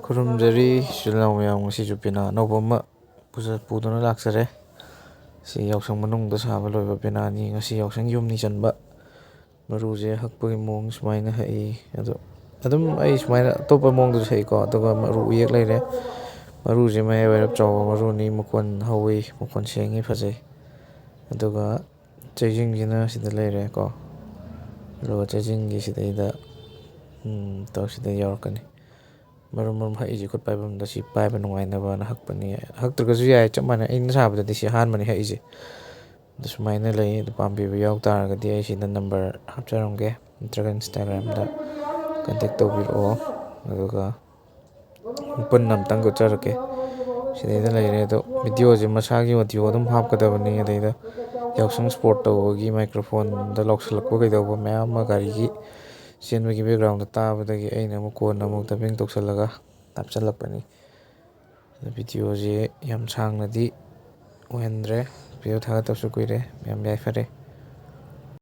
ꯈꯨꯔꯨꯝꯖꯔꯤ ꯏꯆꯤꯜ ꯏꯅꯥꯎ ꯃꯌꯥꯝ, ꯉꯁꯤꯁꯨ ꯄꯦꯅꯥ ꯑꯅꯧꯕ ꯑꯃ ꯄꯨꯗꯨꯅ ꯂꯥꯛꯆꯔꯦ꯫ ꯁꯤ ꯌꯥꯎꯁꯪ ꯃꯅꯨꯡꯗ ꯁꯥꯕ ꯂꯣꯏꯕ ꯄꯦꯅꯥꯅꯤ꯫ ꯉꯁꯤ ꯌꯥꯎꯁꯪ ꯌꯨꯝꯅꯤ ꯆꯟꯕ ꯃꯔꯨꯁꯦ ꯍꯛꯄꯒꯤ ꯃꯑꯣꯡ ꯁꯨꯃꯥꯏꯅ ꯍꯛꯏ꯫ ꯑꯗꯣ ꯑꯗꯨꯝ ꯑꯩ ꯁꯨꯃꯥꯏꯅ ꯑꯇꯣꯞꯄ ꯃꯑꯣꯡꯗꯁꯨ ꯍꯛꯏꯀꯣ꯫ ꯑꯗꯨꯒ ꯃꯔꯨ ꯎꯌꯦꯛ ꯂꯩꯔꯦ꯫ ꯃꯔꯨꯁꯦ ꯃꯌꯥꯏ ꯋꯥꯏꯔꯞ ꯆꯥꯎꯕ ꯃꯔꯨꯅꯤ, ꯃꯈꯣꯟ ꯍꯧꯋꯤ, ꯃꯈꯣꯟ ꯁꯦꯡꯉꯤ, ꯐꯖꯩ꯫ ꯑꯗꯨꯒ ꯆꯩꯖꯤꯡꯁꯤꯅ ꯁꯤꯗ ꯂꯩꯔꯦꯀꯣ꯫ ꯑꯗꯨꯒ ꯆꯩꯖꯤꯡꯒꯤ ꯁꯤꯗꯩꯗ ꯁꯤꯗ ꯌꯥꯎꯔꯛꯀꯅꯤ꯫ ꯃꯔꯨꯝ ꯃꯔꯨꯝ ꯍꯛꯏꯁꯤ ꯈꯨꯠ ꯄꯥꯏꯐꯝꯗ, ꯁꯤ ꯄꯥꯏꯕ ꯅꯨꯡꯉꯥꯏꯅꯕꯅ ꯍꯛꯄꯅꯤ꯫ ꯍꯛꯇ꯭ꯔꯒꯁꯨ ꯌꯥꯏ, ꯆꯞ ꯃꯥꯟꯅꯩ꯫ ꯑꯩꯅ ꯁꯥꯕꯗꯗꯤ ꯁꯤ ꯑꯍꯥꯟꯕꯅꯤ ꯍꯛꯏꯁꯦ꯫ ꯑꯗꯨ ꯁꯨꯃꯥꯏꯅ ꯂꯩ꯫ ꯑꯗꯨ ꯄꯥꯝꯕꯤꯕ ꯌꯥꯎ ꯇꯥꯔꯒꯗꯤ ꯑꯩ ꯁꯤꯗ ꯅꯝꯕꯔ ꯍꯥꯞꯆꯔꯝꯒꯦ, ꯅꯠꯇ꯭ꯔꯒ ꯏꯟꯁꯇꯥꯒ꯭ꯔꯥꯝꯗ ꯀꯟꯇꯦꯛ ꯇꯧꯕꯤꯔꯛꯑꯣ꯫ ꯑꯗꯨꯒ ꯄꯨꯟꯅ ꯑꯝꯇꯪ ꯎꯠꯆꯔꯛꯀꯦ꯫ ꯁꯤꯗꯩꯗ ꯂꯩꯔꯦ꯫ ꯑꯗꯣ ꯚꯤꯗꯤꯑꯣꯁꯦ ꯃꯁꯥꯒꯤ ꯑꯣꯗꯤꯑꯣ ꯑꯗꯨꯝ ꯍꯥꯞꯀꯗꯕꯅꯤ꯫ ꯑꯗꯩꯗ ꯌꯥꯎꯁꯪ ꯁ꯭ꯄꯣꯔꯠ ꯇꯧꯕꯒꯤ ꯃꯥꯏꯀ꯭ꯔꯣꯐꯣꯟꯗ ꯂꯥꯎꯁꯤꯜꯂꯛꯄ ꯀꯩꯗꯧꯕ ꯃꯌꯥꯝ ꯑꯃ ꯒꯥꯔꯤꯒꯤ ꯆꯦꯟꯕꯒꯤ ꯕꯦꯛꯒ꯭ꯔꯥꯎꯟꯗ ꯇꯥꯕꯗꯒꯤ ꯑꯩꯅ ꯑꯃꯨꯛ ꯀꯣꯟꯅ ꯑꯃꯨꯛ ꯗꯕꯤꯡ ꯇꯧꯁꯜꯂꯒ ꯍꯥꯞꯆꯤꯜꯂꯛꯄꯅꯤ꯫ ꯚꯤꯗꯤꯑꯣꯁꯦ ꯌꯥꯝ ꯁꯥꯡꯅꯗꯤ ꯑꯣꯏꯍꯟꯗ꯭ꯔꯦ꯫ ꯚꯤꯗꯤꯑꯣ ꯊꯥꯒꯠꯇꯕꯁꯨ ꯀꯨꯏꯔꯦ꯫ ꯌꯥꯝ ꯌꯥꯏꯐꯔꯦ꯫